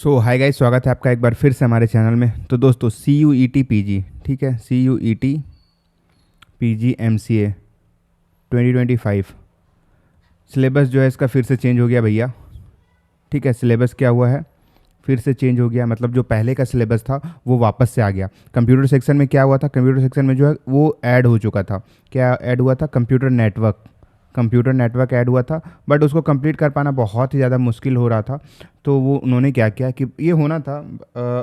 सो hi guys, स्वागत है आपका एक बार फिर से हमारे चैनल में। तो दोस्तों C U E T P G, ठीक है, C U E T P G M C A 2025 syllabus जो है इसका फिर से चेंज हो गया भैया। ठीक है, सिलेबस क्या हुआ है, फिर से चेंज हो गया। मतलब जो पहले का सिलेबस था वो वापस से आ गया। कंप्यूटर सेक्शन में क्या हुआ था, कंप्यूटर सेक्शन में जो है वो ऐड हो चुका था। क्या ऐड हुआ था, कंप्यूटर नेटवर्क ऐड हुआ था, बट उसको कंप्लीट कर पाना बहुत ही ज़्यादा मुश्किल हो रहा था। तो वो उन्होंने क्या किया कि ये होना था,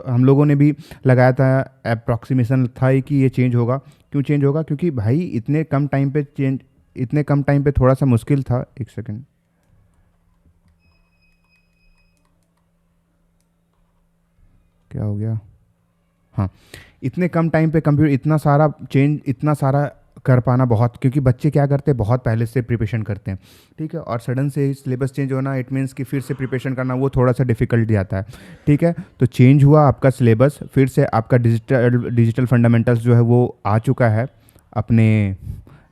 हम लोगों ने भी लगाया था, अप्रॉक्सीमेशन था ही कि ये चेंज होगा। क्यों चेंज होगा, क्योंकि भाई इतने कम टाइम पे थोड़ा सा मुश्किल था। एक सेकंड, क्या हो गया। हाँ, इतने कम टाइम पे कंप्यूटर इतना सारा कर पाना बहुत, क्योंकि बच्चे क्या करते हैं, बहुत पहले से प्रिपरेशन करते हैं। ठीक है, और सडन से सिलेबस चेंज होना, इट मीन्स कि फिर से प्रिपरेशन करना वो थोड़ा सा डिफिकल्ट जाता है। ठीक है, तो चेंज हुआ आपका सिलेबस, फिर से आपका डिजिटल फंडामेंटल्स जो है वो आ चुका है अपने,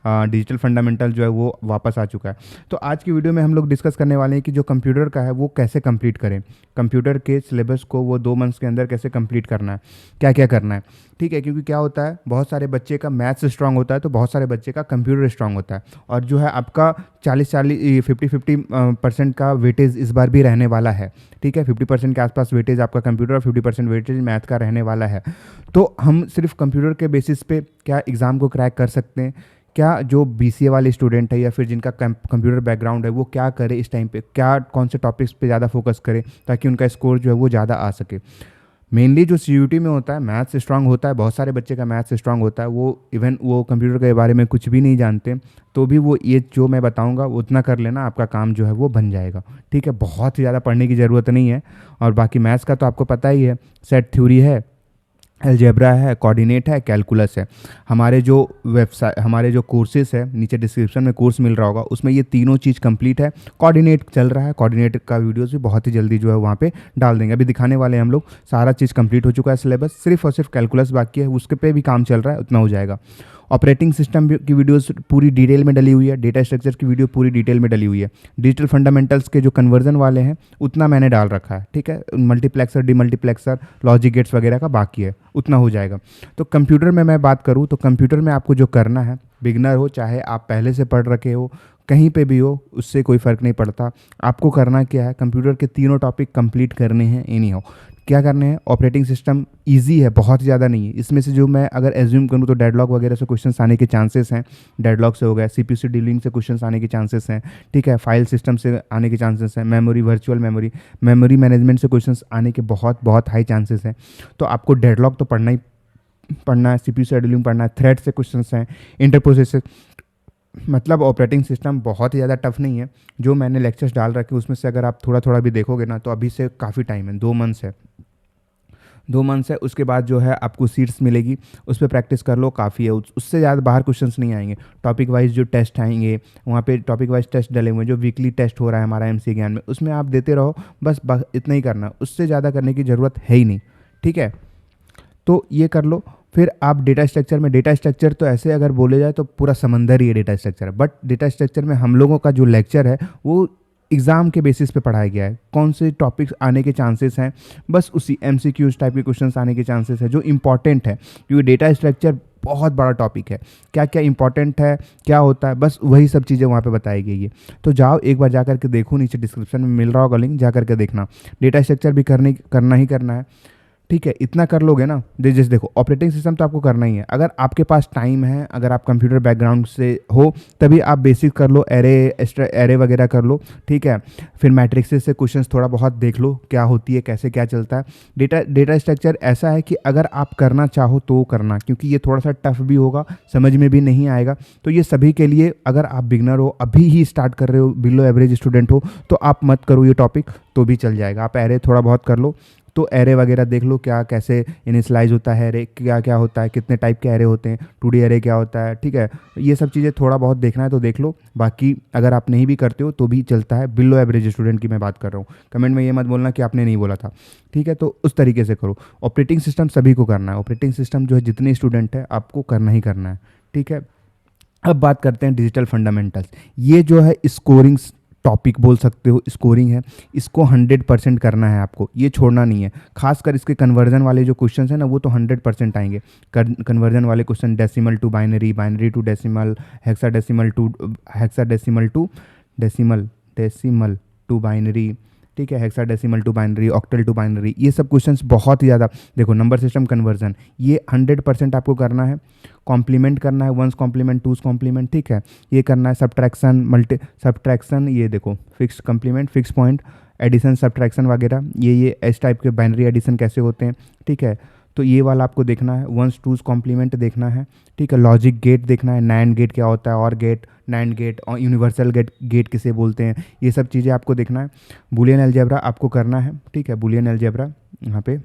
डिजिटल फंडामेंटल जो है वो वापस आ चुका है। तो आज की वीडियो में हम लोग डिस्कस करने वाले हैं कि जो कंप्यूटर का है वो कैसे कंप्लीट करें, कंप्यूटर के सिलेबस को वो 2 मंथ्स के अंदर कैसे कंप्लीट करना है, क्या क्या करना है। ठीक है, क्योंकि क्या होता है, बहुत सारे बच्चे का मैथ्स स्ट्रांग होता है तो बहुत सारे बच्चे का कंप्यूटर स्ट्रांग होता है, और जो है आपका 40-50% का वेटेज इस बार भी रहने वाला है। ठीक है, 50% के आसपास वेटेज आपका कंप्यूटर और 50% वेटेज मैथ का रहने वाला है। तो हम सिर्फ कंप्यूटर के बेसिस पे क्या एग्ज़ाम को क्रैक कर सकते हैं, क्या जो बीसीए वाले स्टूडेंट है या फिर जिनका कंप्यूटर बैकग्राउंड है वो क्या करे इस टाइम पे, क्या कौन से टॉपिक्स पे ज़्यादा फोकस करे ताकि उनका स्कोर जो है वो ज़्यादा आ सके। मेनली जो सीयूटी में होता है मैथ्स स्ट्रांग होता है, बहुत सारे बच्चे का मैथ्स स्ट्रांग होता है, वो इवन वो कंप्यूटर के बारे में कुछ भी नहीं जानते, तो भी वो ये जो मैं बताऊंगा उतना कर लेना, आपका काम जो है वो बन जाएगा। ठीक है, बहुत ही ज़्यादा पढ़ने की ज़रूरत नहीं है। और बाकी मैथ्स का तो आपको पता ही है, सेट थ्योरी है, अलजेब्रा है, कोऑर्डिनेट है, कैलकुलस है। हमारे जो कोर्सेज है, नीचे डिस्क्रिप्शन में कोर्स मिल रहा होगा, उसमें ये तीनों चीज़ कंप्लीट है। कोऑर्डिनेट चल रहा है, कोऑर्डिनेट का वीडियोस भी बहुत ही जल्दी जो है वहाँ पे डाल देंगे, अभी दिखाने वाले हैं हम लोग। सारा चीज़ कंप्लीट हो चुका है सिलेबस, सिर्फ और सिर्फ कैलकुलस बाकी है, उसके पे भी काम चल रहा है, उतना हो जाएगा। ऑपरेटिंग सिस्टम की वीडियोस पूरी डिटेल में डली हुई है, डेटा स्ट्रक्चर की वीडियो पूरी डिटेल में डली हुई है। डिजिटल फंडामेंटल्स के जो कन्वर्जन वाले हैं उतना मैंने डाल रखा है। ठीक है, मल्टीप्लेक्सर, डीमल्टीप्लेक्सर, लॉजिक गेट्स वगैरह का बाकी है, उतना हो जाएगा। तो कंप्यूटर में मैं बात करूँ तो कंप्यूटर में आपको जो करना है, बिगनर हो चाहे आप पहले से पढ़ रखे हो, कहीं पे भी हो, उससे कोई फ़र्क नहीं पड़ता। आपको करना क्या है, कंप्यूटर के तीनों टॉपिक कंप्लीट करने हैं। एनी हो क्या करने हैं, ऑपरेटिंग सिस्टम इजी है, बहुत ज़्यादा नहीं है। इसमें से जो मैं अगर एज्यूम करूँ तो डेडलॉक वगैरह से क्वेश्चंस आने के चांसेस हैं, डेडलॉक से हो गया, सीपीयू से डीलिंग से क्वेश्चंस आने के चांसेस हैं। ठीक है, फाइल सिस्टम से आने के चांसेस हैं, memory, virtual memory, memory management से क्वेश्चंस आने के बहुत बहुत हाई चांसेस हैं। तो आपको डेडलॉक तो पढ़ना ही पढ़ना है, सीपीयू से डीलिंग पढ़ना है, थ्रेड से क्वेश्चंस हैं, इंटरप्रोसेसर। मतलब ऑपरेटिंग सिस्टम बहुत ही ज़्यादा टफ नहीं है। जो मैंने लेक्चर्स डाल रखे उसमें से अगर आप थोड़ा थोड़ा भी देखोगे ना, तो अभी से काफ़ी टाइम है, 2 मंथ्स है, 2 मंथ्स है। उसके बाद जो है आपको सीट्स मिलेगी, उस पर प्रैक्टिस कर लो, काफ़ी है। उससे ज़्यादा बाहर क्वेश्चंस नहीं आएंगे। टॉपिक वाइज जो टेस्ट आएंगे, वहाँ पे टॉपिक वाइज टेस्ट डले हुए हैं, जो वीकली टेस्ट हो रहा है हमारा एमसी ज्ञान में, उसमें आप देते रहो, बस इतना ही करना, उससे ज़्यादा करने की ज़रूरत है ही नहीं। ठीक है, तो ये कर लो। फिर आप डेटा स्ट्रक्चर में, डेटा स्ट्रक्चर तो ऐसे अगर बोले जाए तो पूरा समंदर ही है data structure, but data structure में हम लोगों का जो लेक्चर है वो एग्ज़ाम के बेसिस पे पढ़ाया गया है। कौन से टॉपिक्स आने के चांसेस हैं, बस उसी एमसीक्यूज टाइप के क्वेश्चंस आने के चांसेस है जो इंपॉर्टेंट है, क्योंकि डेटा स्ट्रक्चर बहुत बड़ा टॉपिक है। क्या क्या इंपॉर्टेंट है, क्या होता है, बस वही सब चीज़ें वहाँ पे बताई गई है। तो जाओ एक बार जा करके देखो, नीचे डिस्क्रिप्शन में मिल रहा होगा लिंक, जा करके देखना। डेटा स्ट्रक्चर भी करना ही करना है। ठीक है, इतना कर लोगे ना, जैसे देखो ऑपरेटिंग सिस्टम तो आपको करना ही है। अगर आपके पास टाइम है, अगर आप कंप्यूटर बैकग्राउंड से हो, तभी आप बेसिक कर लो, एरे वगैरह कर लो। ठीक है, फिर मैट्रिक्स से क्वेश्चंस थोड़ा बहुत देख लो, क्या होती है, कैसे क्या चलता है। डेटा स्ट्रक्चर ऐसा है कि अगर आप करना चाहो तो करना, क्योंकि ये थोड़ा सा टफ भी होगा, समझ में भी नहीं आएगा। तो ये सभी के लिए, अगर आप बिगनर हो, अभी ही स्टार्ट कर रहे हो, बिलो एवरेज स्टूडेंट हो, तो आप मत करो ये टॉपिक, तो भी चल जाएगा। आप एरे थोड़ा बहुत कर लो, तो एरे वगैरह देख लो, क्या कैसे इनिशियलाइज होता है एरे, क्या क्या होता है, कितने टाइप के एरे होते हैं, 2D एरे क्या होता है। ठीक है, ये सब चीज़ें थोड़ा बहुत देखना है तो देख लो। बाकी अगर आप नहीं भी करते हो तो भी चलता है, बिलो एवरेज स्टूडेंट की मैं बात कर रहा हूँ। कमेंट में ये मत बोलना कि आपने नहीं बोला था। ठीक है, तो उस तरीके से करो। ऑपरेटिंग सिस्टम सभी को करना है, ऑपरेटिंग सिस्टम जो है जितने स्टूडेंट है आपको करना ही करना है। ठीक है, अब बात करते हैं डिजिटल फंडामेंटल्स। ये जो है स्कोरिंग टॉपिक बोल सकते हो, स्कोरिंग है, इसको 100% करना है आपको, ये छोड़ना नहीं है। खासकर इसके कन्वर्जन वाले जो क्वेश्चन हैं ना, वो तो 100% आएंगे। कन्वर्जन वाले question, decimal to binary, binary to decimal, hexadecimal to decimal to binary, ठीक है, hexadecimal to binary, octal to binary, ये सब क्वेश्चंस बहुत ही ज़्यादा। देखो नंबर सिस्टम कन्वर्जन, ये 100% आपको करना है। कॉम्प्लीमेंट करना है, वंस कॉम्प्लीमेंट, टूस कॉम्प्लीमेंट, ठीक है, ये करना है। सब्ट्रैक्शन, ये देखो fix complement, fix point, addition, subtraction वगैरह, ये इस टाइप के बाइनरी एडिशन कैसे होते हैं, ठीक है, तो ये वाला आपको देखना है। वंस टूस कॉम्प्लीमेंट देखना है, ठीक है। लॉजिक गेट देखना है, नैंड गेट क्या होता है, और गेट, नैंड गेट, और यूनिवर्सल गेट किसे बोलते हैं, ये सब चीज़ें आपको देखना है। बूलियन अलजेब्रा आपको करना है, ठीक है, बूलियन अलजेब्रा यहाँ पे,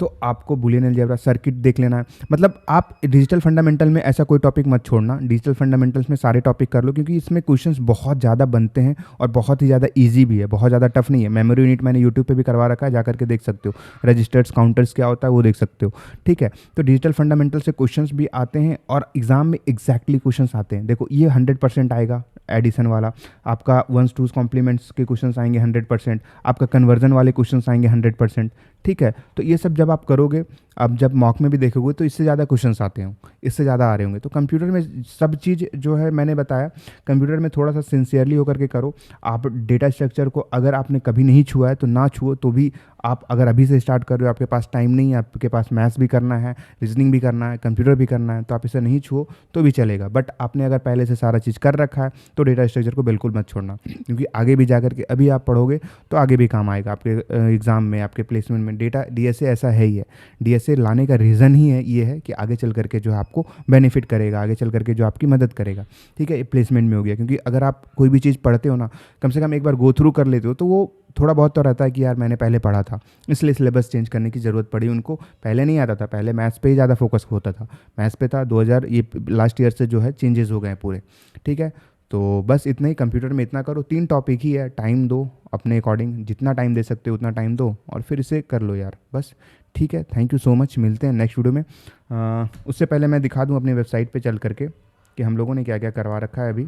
तो आपको बूलियन अलजेब्रा, सर्किट देख लेना है। मतलब आप डिजिटल फंडामेंटल में ऐसा कोई टॉपिक मत छोड़ना, डिजिटल फंडामेंटल्स में सारे टॉपिक कर लो, क्योंकि इसमें क्वेश्चंस बहुत ज़्यादा बनते हैं और बहुत ही ज़्यादा इजी भी है, बहुत ज़्यादा टफ नहीं है। मेमोरी यूनिट मैंने यूट्यूब पे भी करवा रखा है, जाकर के देख सकते हो। रजिस्टर्स, काउंटर्स क्या होता है वो देख सकते हो, ठीक है। तो डिजिटल फंडामेंटल से क्वेश्चंस भी आते हैं और एग्जाम में एग्जैक्टली क्वेश्चंस आते हैं। देखो ये 100% आएगा एडिशन वाला, आपका वंस टूस कॉम्प्लीमेंट्स के क्वेश्चंस आएंगे 100%, आपका कन्वर्जन वाले क्वेश्चंस आएंगे 100%, ठीक है। तो ये सब जब आप करोगे, अब जब मॉक में भी देखोगे तो इससे ज़्यादा क्वेश्चंस आते हैं, इससे ज़्यादा आ रहे होंगे। तो कंप्यूटर में सब चीज़ जो है मैंने बताया, कंप्यूटर में थोड़ा सा सिंसियरली होकर के करो। आप डेटा स्ट्रक्चर को अगर आपने कभी नहीं छुआ है तो ना छुओ, तो भी आप अगर अभी से स्टार्ट कर रहे हो, आपके पास टाइम नहीं है, आपके पास मैथ्स भी करना है, रीजनिंग भी करना है, कंप्यूटर भी करना है, तो आप इसे नहीं छुओ तो भी चलेगा। बट आपने अगर पहले से सारा चीज़ कर रखा है तो डेटा स्ट्रक्चर को बिल्कुल मत छोड़ना, क्योंकि आगे भी जा करके अभी आप पढ़ोगे तो आगे भी काम आएगा आपके एग्ज़ाम में, आपके प्लेसमेंट में। डेटा डीएसए ऐसा है ही है, डीएसए लाने का रीज़न ही है ये है कि आगे चल करके जो है आपको बेनिफिट करेगा, आगे चल करके जो आपकी मदद करेगा, ठीक है। प्लेसमेंट में हो गया, क्योंकि अगर आप कोई भी चीज़ पढ़ते हो ना, कम से कम एक बार गो थ्रू कर लेते हो, तो वो थोड़ा बहुत तो रहता है कि यार मैंने पहले पढ़ा था, इसलिए सिलेबस चेंज करने की ज़रूरत पड़ी उनको। पहले नहीं आता था, पहले मैथ्स पे ही ज़्यादा फोकस होता था, मैथ्स पे था। 2000 ये लास्ट ईयर से जो है चेंजेस हो गए हैं पूरे, ठीक है। तो बस इतना ही, कंप्यूटर में इतना करो, 3 टॉपिक ही है, टाइम दो अपने अकॉर्डिंग, जितना टाइम दे सकते हो उतना टाइम दो और फिर इसे कर लो यार, बस, ठीक है। थैंक यू सो मच, मिलते हैं नेक्स्ट वीडियो में। उससे पहले मैं दिखा दूँ अपनी वेबसाइट पे चल करके कि हम लोगों ने क्या क्या करवा रखा है अभी,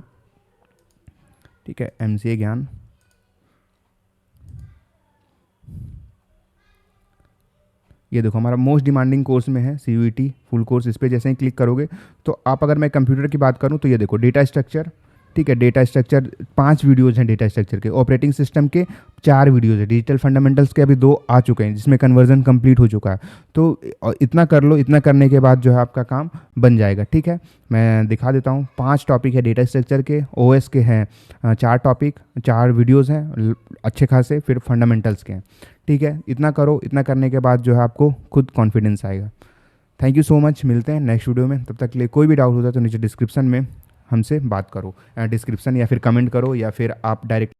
ठीक है। MCA ज्ञान, ये देखो हमारा मोस्ट डिमांडिंग कोर्स में है CUET फुल कोर्स। इस पर जैसे ही क्लिक करोगे तो आप, अगर मैं कंप्यूटर की बात करूं तो ये देखो डेटा स्ट्रक्चर, ठीक है, डेटा स्ट्रक्चर 5 वीडियोज़ हैं डेटा स्ट्रक्चर के, ऑपरेटिंग सिस्टम के 4 वीडियोज़ है, डिजिटल फंडामेंटल्स के अभी 2 आ चुके हैं जिसमें कन्वर्जन कंप्लीट हो चुका है। तो इतना कर लो, इतना करने के बाद जो है आपका काम बन जाएगा, ठीक है। मैं दिखा देता हूँ, 5 टॉपिक है डेटा स्ट्रक्चर के, OS के हैं 4 टॉपिक, 4 वीडियोज़ हैं अच्छे खासे, फिर फंडामेंटल्स के हैं, ठीक है। इतना करो, इतना करने के बाद जो है आपको खुद कॉन्फिडेंस आएगा। थैंक यू सो मच, मिलते हैं नेक्स्ट वीडियो में। तब तक के लिए कोई भी डाउट होता है तो नीचे डिस्क्रिप्शन में हमसे बात करो, डिस्क्रिप्शन या फिर कमेंट करो, या फिर आप डायरेक्ट